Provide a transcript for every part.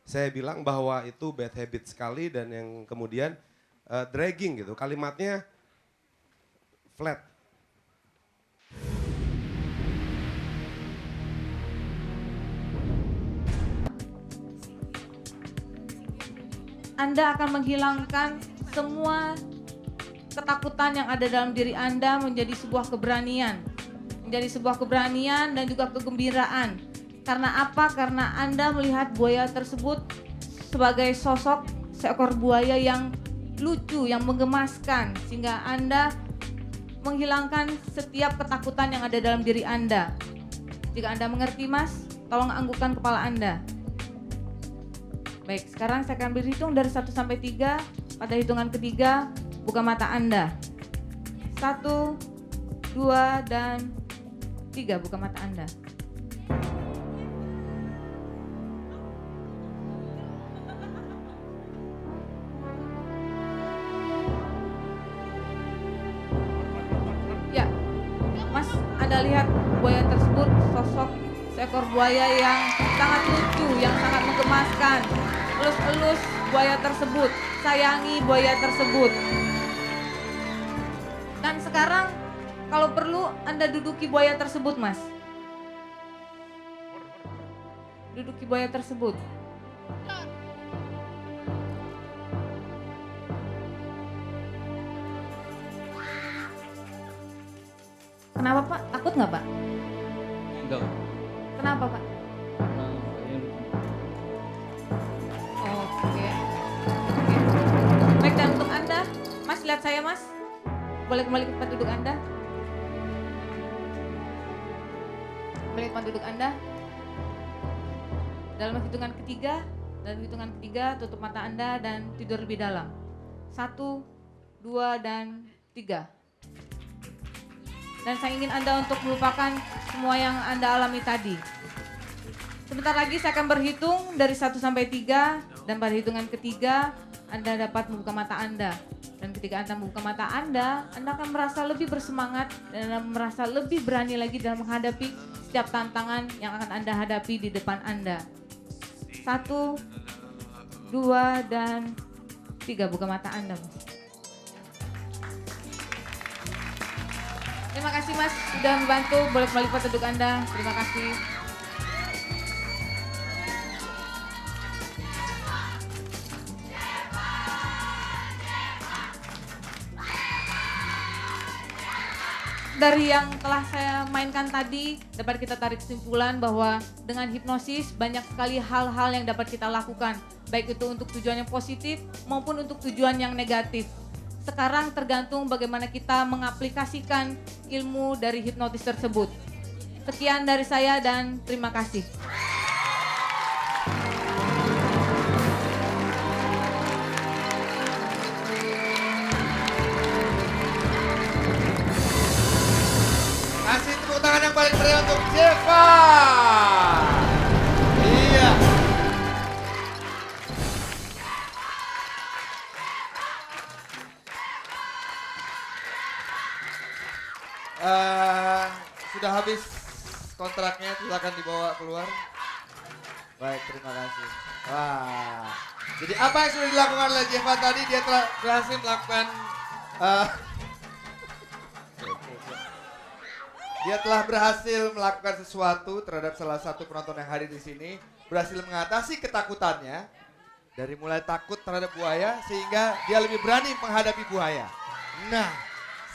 saya bilang bahwa itu bad habit sekali dan yang kemudian dragging gitu. Kalimatnya flat. Anda akan menghilangkan semua ketakutan yang ada dalam diri Anda menjadi sebuah keberanian. Menjadi sebuah keberanian dan juga kegembiraan. Karena apa? Karena Anda melihat buaya tersebut sebagai sosok seekor buaya yang lucu, yang menggemaskan. Sehingga Anda menghilangkan setiap ketakutan yang ada dalam diri Anda. Jika Anda mengerti, Mas, tolong anggukkan kepala Anda. Baik, sekarang saya akan berhitung dari 1 sampai 3. Pada hitungan ketiga, buka mata Anda. 1, 2, dan 3, buka mata Anda. Ya, Mas, Anda lihat buaya tersebut sosok seekor buaya yang sangat lucu, yang sangat menggemaskan. Elus-elus buaya tersebut, sayangi buaya tersebut. Dan sekarang kalau perlu Anda duduki buaya tersebut, Mas. Duduki buaya tersebut. Kenapa, Pak? Takut nggak, Pak? Enggak. Kenapa, Pak? Karena kayaknya lucu. Oke. Baik, dan untuk Anda, Mas, lihat saya, Mas. Boleh kembali ke tempat duduk Anda. Kembali ke tempat duduk Anda. Dalam hitungan ketiga, tutup mata Anda dan tidur lebih dalam. 1, 2, dan 3. Dan saya ingin Anda untuk melupakan semua yang Anda alami tadi. Sebentar lagi saya akan berhitung dari 1 sampai 3. Dan pada hitungan ketiga, Anda dapat membuka mata Anda. Dan ketika Anda membuka mata Anda akan merasa lebih bersemangat dan Anda merasa lebih berani lagi dalam menghadapi setiap tantangan yang akan Anda hadapi di depan Anda. 1, 2, dan 3, buka mata Anda, Mas. Terima kasih, Mas, sudah membantu. Boleh kembali ke tempat duduk Anda. Terima kasih. Dari yang telah saya mainkan tadi, dapat kita tarik kesimpulan bahwa dengan hipnosis banyak sekali hal-hal yang dapat kita lakukan. Baik itu untuk tujuan yang positif maupun untuk tujuan yang negatif. Sekarang tergantung bagaimana kita mengaplikasikan ilmu dari hipnotis tersebut. Sekian dari saya dan terima kasih. Kasih tepuk tangan yang paling meriah untuk Jeva. Iya. Sudah habis kontraknya, silakan dibawa keluar. Baik, terima kasih. Wah. Jadi apa yang sudah dilakukan oleh Jeva tadi? Dia telah berhasil melakukan dia telah berhasil melakukan sesuatu terhadap salah satu penonton yang hadir di sini, berhasil mengatasi ketakutannya dari mulai takut terhadap buaya sehingga dia lebih berani menghadapi buaya. Nah,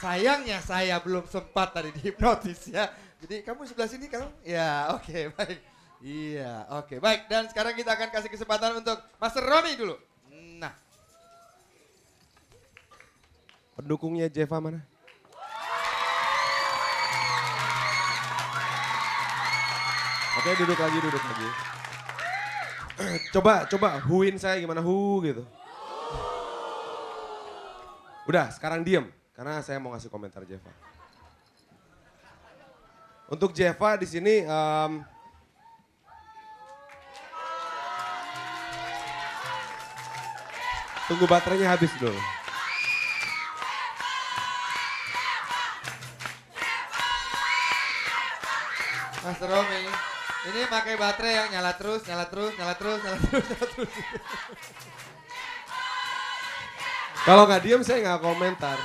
sayangnya saya belum sempat tadi dihipnotis ya. Jadi kamu sebelah sini kamu? Ya, oke, baik. Iya, oke, baik. Dan sekarang kita akan kasih kesempatan untuk Master Romi dulu. Nah, Pendukungnya Jeva mana? Oke, duduk lagi. Coba huin saya gimana gitu. Udah, sekarang diem karena saya mau ngasih komentar Jeva. Untuk Jeva di sini tunggu baterainya habis dulu. Master Romi. Ini pakai baterai yang nyala terus, nyala terus, nyala terus, nyala terus, nyala terus. Kalau nggak diem saya nggak komentar.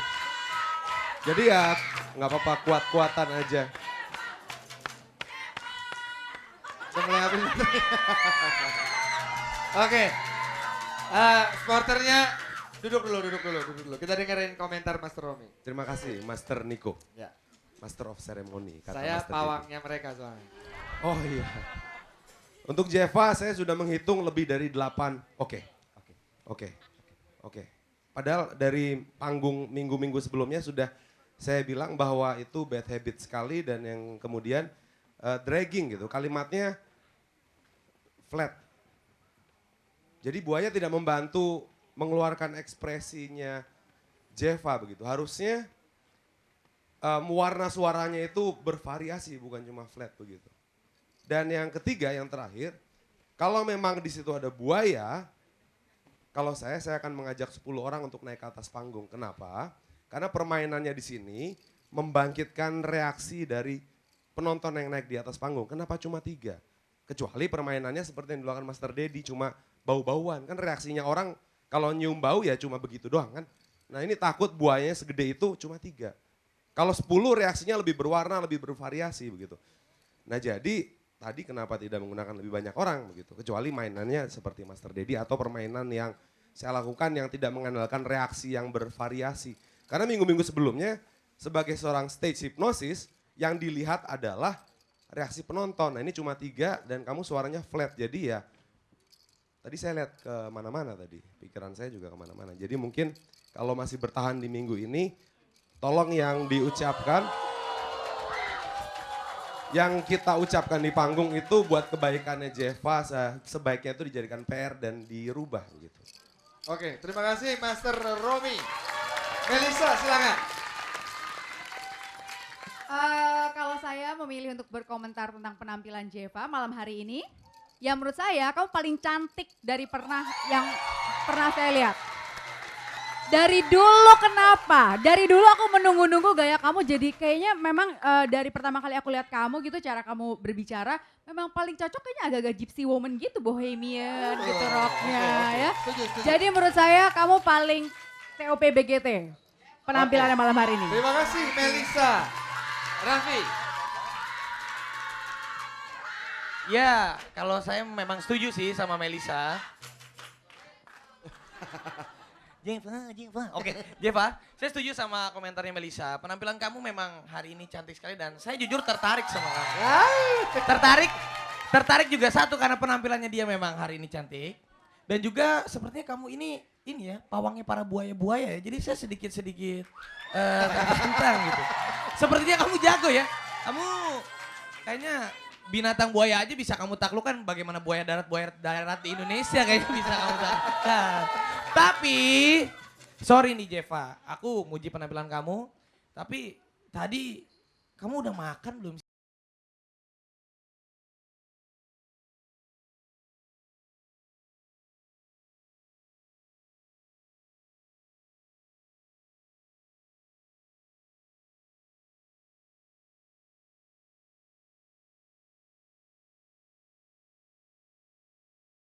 Jadi ya nggak apa-apa, kuat-kuatan aja. Udah mulai habis baterai. Oke. Supporternya duduk dulu. Kita dengerin komentar Master Romi. Terima kasih Master Niko, Ya. Master of Ceremony. Kata Saya Master pawangnya mereka soalnya. Didi. Oh iya. Untuk Jeva saya sudah menghitung lebih dari 8. Oke. Padahal dari panggung minggu-minggu sebelumnya sudah saya bilang bahwa itu bad habit sekali dan yang kemudian dragging gitu. Kalimatnya flat. Jadi buaya tidak membantu mengeluarkan ekspresinya Jeva begitu. Harusnya warna suaranya itu bervariasi bukan cuma flat begitu. Dan yang ketiga, yang terakhir, kalau memang di situ ada buaya, kalau saya akan mengajak 10 orang untuk naik ke atas panggung. Kenapa? Karena permainannya di sini membangkitkan reaksi dari penonton yang naik di atas panggung. Kenapa cuma 3? Kecuali permainannya seperti yang dilakukan Master Dedi, cuma bau-bauan. Kan reaksinya orang kalau nyium bau ya cuma begitu doang kan. Nah ini takut buayanya segede itu cuma 3. Kalau 10 reaksinya lebih berwarna, lebih bervariasi begitu. Nah jadi tadi kenapa tidak menggunakan lebih banyak orang begitu. Kecuali mainannya seperti Master Dedi atau permainan yang saya lakukan yang tidak mengandalkan reaksi yang bervariasi. Karena minggu-minggu sebelumnya sebagai seorang stage hypnosis yang dilihat adalah reaksi penonton. Nah ini cuma 3 dan kamu suaranya flat. Jadi ya tadi saya lihat kemana-mana tadi. Pikiran saya juga kemana-mana. Jadi mungkin kalau masih bertahan di minggu ini tolong yang diucapkan. Yang kita ucapkan di panggung itu buat kebaikannya Jeva, sebaiknya itu dijadikan PR dan dirubah gitu. Oke, terima kasih Master Romi. Melisa, silakan. Kalau saya memilih untuk berkomentar tentang penampilan Jeva malam hari ini, ya menurut saya kamu paling cantik dari yang pernah saya lihat. Dari dulu kenapa? Dari dulu aku menunggu-nunggu gaya kamu jadi kayaknya memang dari pertama kali aku lihat kamu gitu cara kamu berbicara memang paling cocok kayaknya agak-agak gypsy woman gitu, bohemian gitu rocknya ya. Setuju. Jadi menurut saya kamu paling TOP BGT penampilannya malam hari ini. Terima kasih Melisa. Raffi. Ya, kalau saya memang setuju sih sama Melisa. Jeva. Oke, Jeva, saya setuju sama komentarnya Melisa. Penampilan kamu memang hari ini cantik sekali dan saya jujur tertarik sama kamu. Tertarik juga satu karena penampilannya dia memang hari ini cantik. Dan juga sepertinya kamu ini ya, pawangnya para buaya-buaya ya. Jadi saya sedikit-sedikit tentang gitu. Sepertinya kamu jago ya. Kamu kayaknya binatang buaya aja bisa kamu taklukkan, bagaimana buaya darat di Indonesia kayaknya bisa kamu taklukkan. Tapi, sorry nih Jeva, aku muji penampilan kamu, tapi tadi kamu udah makan belum